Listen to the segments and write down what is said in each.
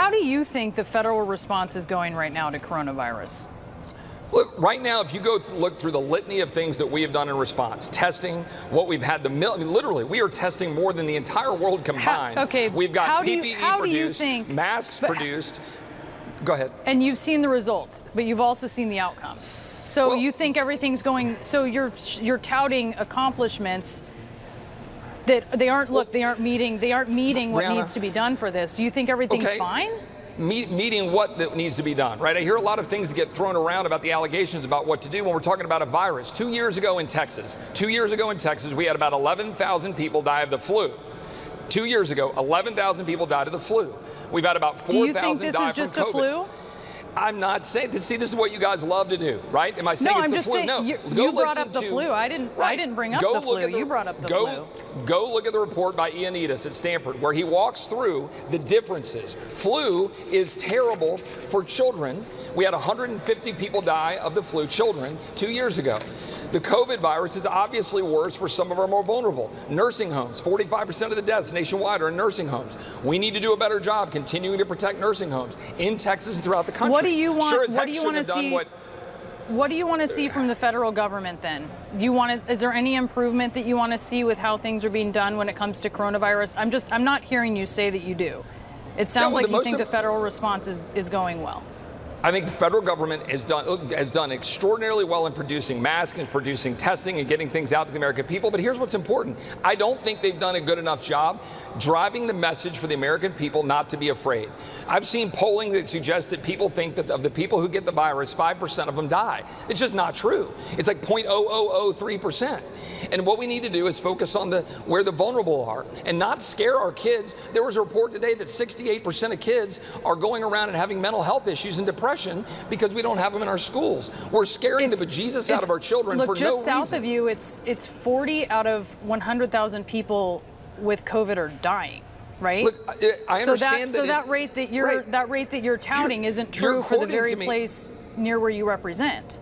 How do you think the federal response is going right now to coronavirus? Look, right now, if you look through the litany of things that we have done in response, testing, what we've had, literally, we are testing more than the entire world combined. We've got PPE produced, masks produced. Go ahead. And you've seen the results, but you've also seen the outcome. So you think everything's going, so you're touting accomplishments that they aren't meeting what Brianna, needs to be done for this. Do you think everything's fine? Meeting what that needs to be done, right? I hear a lot of things that get thrown around about the allegations about what to do when we're talking about a virus. 2 years ago in Texas, we had about 11,000 people die of the flu. 2 years ago, 11,000 people died of the flu. We've had about 4,000 die from COVID. Do you think this is just a flu? I'm not saying this. See, this is what you guys love to do, right? Am I saying no, it's I'm the just flu? saying, No, you brought up the flu. I didn't bring up the flu. You brought up the flu. Go look at the report by Ioannidis at Stanford, where he walks through the differences. Flu is terrible for children. We had 150 people die of the flu, children, 2 years ago. The COVID virus is obviously worse for some of our more vulnerable. Nursing homes, 45% of the deaths nationwide are in nursing homes. We need to do a better job continuing to protect nursing homes in Texas and throughout the country. What do you want? What do you want to see? What do you want to see from the federal government then? Is there any improvement that you want to see with how things are being done when it comes to coronavirus? I'm not hearing you say that you do. It sounds like you think the federal response is going well. I think the federal government has done extraordinarily well in producing masks and producing testing and getting things out to the American people. But here's what's important. I don't think they've done a good enough job driving the message for the American people not to be afraid. I've seen polling that suggests that people think that of the people who get the virus, 5% of them die. It's just not true. It's like 0.0003%. And what we need to do is focus on where the vulnerable are and not scare our kids. There was a report today that 68% of kids are going around and having mental health issues and depression because we don't have them in our schools. We're scaring the bejesus out of our children for no reason. Look, just south of you, it's 40 out of 100,000 people with COVID are dying, right? Look, I understand that rate that you're touting isn't true for the very place near where you represent.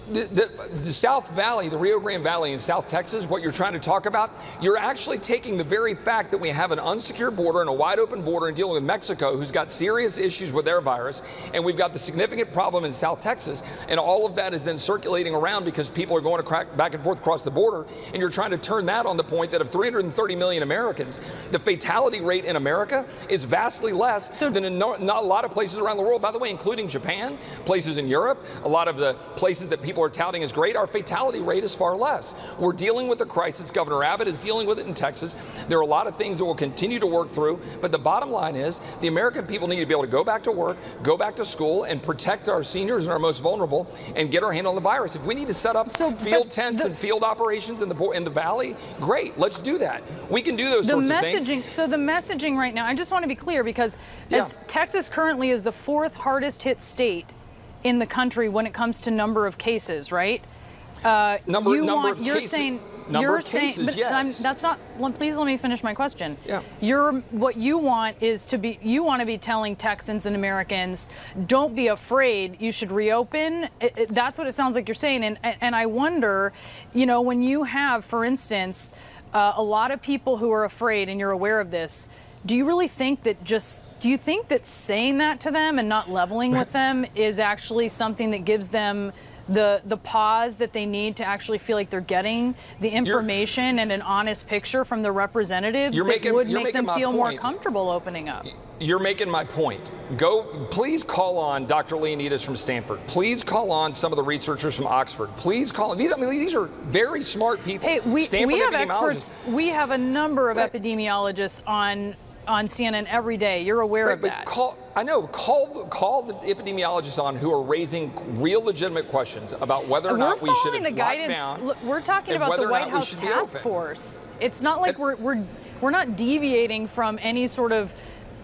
The South Valley, the Rio Grande Valley in South Texas, what you're trying to talk about, you're actually taking the very fact that we have an unsecure border and a wide open border and dealing with Mexico, who's got serious issues with their virus, and we've got the significant problem in South Texas, and all of that is then circulating around because people are going to back and forth across the border, and you're trying to turn that on the point that of 330 million Americans, the fatality rate in America is vastly less than in not a lot of places around the world, by the way, including Japan, places in Europe, a lot of the places that people are touting as great, our fatality rate is far less. We're dealing with the crisis. Governor Abbott is dealing with it in Texas. There are a lot of things that we'll continue to work through, but the bottom line is the American people need to be able to go back to work, go back to school, and protect our seniors and our most vulnerable and get our hand on the virus. If we need to set up field tents and field operations in the valley, great, let's do that. We can do those sorts of things. So the messaging right now, I just want to be clear because as Texas currently is the 4th hardest hit state in the country when it comes to number of cases, right? Number of cases, yes. That's not. Well, please let me finish my question. Yeah. What you want is you want to be telling Texans and Americans, don't be afraid. You should reopen. That's what it sounds like you're saying. And I wonder, when you have, for instance, a lot of people who are afraid, and you're aware of this. Do you really think that do you think that saying that to them and not leveling with them is actually something that gives them the pause that they need to actually feel like they're getting the information and an honest picture from the representatives that would make them feel more comfortable opening up? You're making my point. Please call on Dr. Ioannidis from Stanford. Please call on some of the researchers from Oxford. Please call on these are very smart people. Hey, we have experts. We have a number of epidemiologists on CNN every day. You're aware of that. Call the epidemiologists on who are raising real legitimate questions about whether or not we should have locked down. We're talking about the White House task force. It's not like we're not deviating from any sort of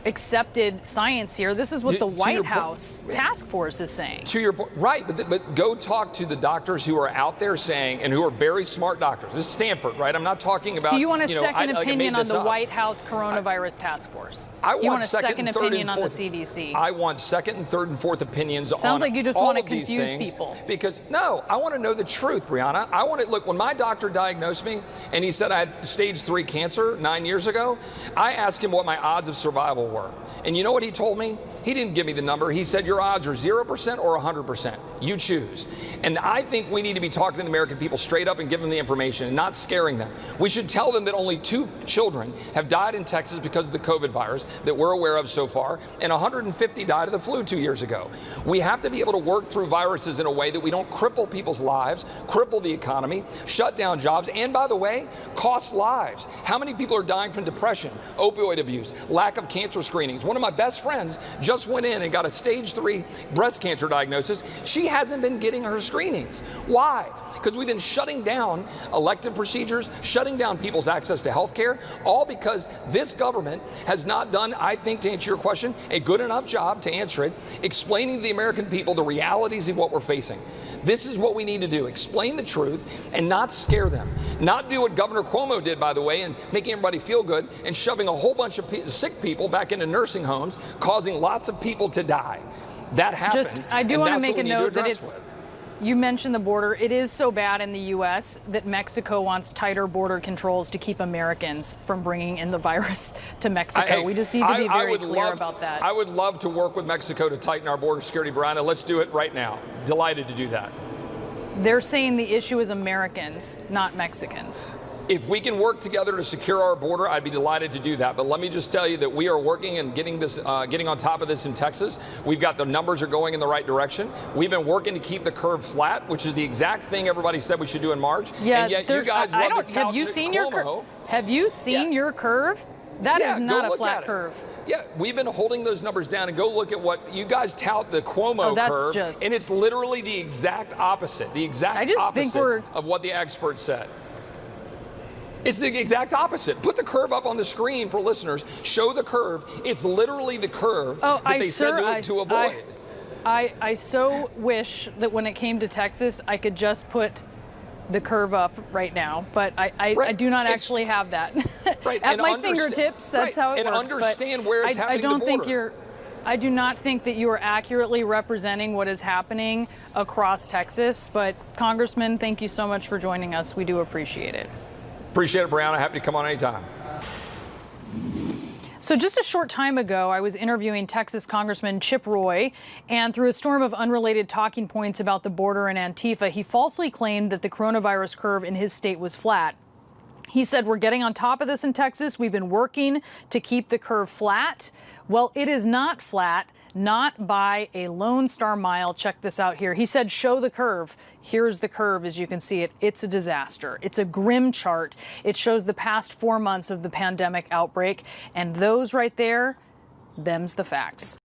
accepted science here. This is what the White House task force is saying. To your point, right, but go talk to the doctors who are out there saying, and who are very smart doctors. This is Stanford, right? I'm not talking about. So you want a second opinion on the White House coronavirus task force? You want a second opinion on the CDC? I want second and third and fourth opinions on all of these things. Sounds like you just want to confuse people. Because no, I want to know the truth, Brianna. I want to look. When my doctor diagnosed me and he said I had stage 3 cancer 9 years ago, I asked him what my odds of survival were. And you know what he told me? He didn't give me the number. He said, your odds are 0% or 100%. You choose. And I think we need to be talking to the American people straight up and give them the information and not scaring them. We should tell them that only 2 children have died in Texas because of the COVID virus that we're aware of so far, and 150 died of the flu 2 years ago. We have to be able to work through viruses in a way that we don't cripple people's lives, cripple the economy, shut down jobs, and by the way, cost lives. How many people are dying from depression, opioid abuse, lack of cancer screenings? One of my best friends just went in and got a stage 3 breast cancer diagnosis. She hasn't been getting her screenings. Why? Because we've been shutting down elective procedures, shutting down people's access to health care, all because this government has not done, I think, to answer your question, a good enough job to answer it, explaining to the American people the realities of what we're facing. This is what we need to do. Explain the truth and not scare them. Not do what Governor Cuomo did, by the way, and making everybody feel good and shoving a whole bunch of sick people back into nursing homes, causing lots of people to die. That happened. I do want to make a note that it's, you mentioned the border. It is so bad in the U.S. that Mexico wants tighter border controls to keep Americans from bringing in the virus to Mexico. We just need to be very clear about that. I would love to work with Mexico to tighten our border security, Brianna. Let's do it right now. Delighted to do that. They're saying the issue is Americans, not Mexicans. If we can work together to secure our border, I'd be delighted to do that. But let me just tell you that we are working and getting on top of this in Texas. We've got the numbers are going in the right direction. We've been working to keep the curve flat, which is the exact thing everybody said we should do in March. Yeah, and yet you guys love to tout have you seen your curve? Have you seen Yeah. your curve? That Yeah, is not go a look flat at it. curve. Yeah, we've been holding those numbers down, and go look at what you guys tout the Cuomo curve, and it's literally the exact opposite. The exact opposite of what the experts said. It's the exact opposite. Put the curve up on the screen for listeners. Show the curve. It's literally the curve that they said to avoid. I so wish that when it came to Texas, I could just put the curve up right now, but I do not actually have that at my fingertips. That's how it works. And understand where it's happening to the border. I do not think that you are accurately representing what is happening across Texas. But Congressman, thank you so much for joining us. We do appreciate it. Appreciate it, Brianna. Happy to come on anytime. So just a short time ago, I was interviewing Texas Congressman Chip Roy, and through a storm of unrelated talking points about the border and Antifa, he falsely claimed that the coronavirus curve in his state was flat. He said, we're getting on top of this in Texas. We've been working to keep the curve flat. Well, it is not flat, not by a Lone Star mile. Check this out here. He said, show the curve. Here's the curve as you can see it. It's a disaster. It's a grim chart. It shows the past 4 months of the pandemic outbreak. And those right there, them's the facts.